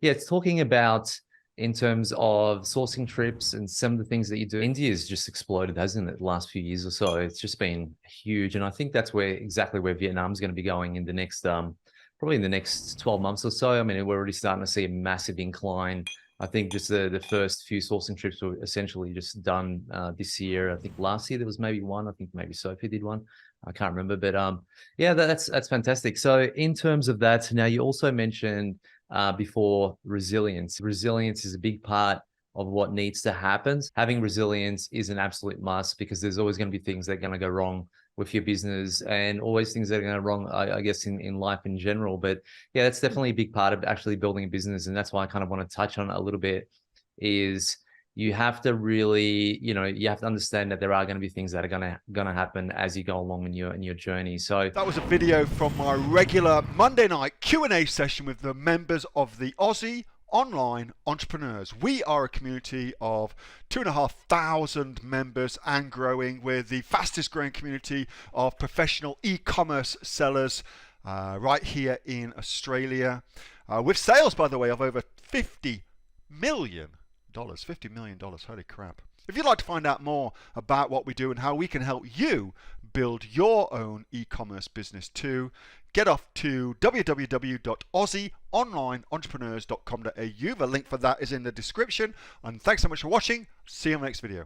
Yeah, it's talking about in terms of sourcing trips and some of the things that you do. India's just exploded, hasn't it, the last few years or so? It's just been huge. And I think that's where exactly where Vietnam's going to be going in the next probably in the next 12 months or so. I mean, we're already starting to see a massive incline. I think just the first few sourcing trips were essentially just done this year. I think last year there was maybe one. I think maybe Sophie did one. I can't remember, but yeah, that's fantastic. So in terms of that, now you also mentioned before resilience. Resilience is a big part of what needs to happen. Having resilience is an absolute must because there's always going to be things that are going to go wrong with your business and always things that are going to go wrong, I guess, in life in general. But yeah, that's definitely a big part of actually building a business. And that's why I kind of want to touch on it a little bit is you have to really, you have to understand that there are going to be things that are going to happen as you go along in your journey. So that was a video from my regular Monday night Q&A session with the members of the Aussie Online Entrepreneurs. We are a community of 2,500 members and growing. We're the fastest growing community of professional e-commerce sellers right here in Australia, with sales, by the way, of over $50 million. $50 million, holy crap. If you'd like to find out more about what we do and how we can help you build your own e-commerce business too, get off to www.aussieonlineentrepreneurs.com.au. The link for that is in the description. And thanks so much for watching. See you in the next video.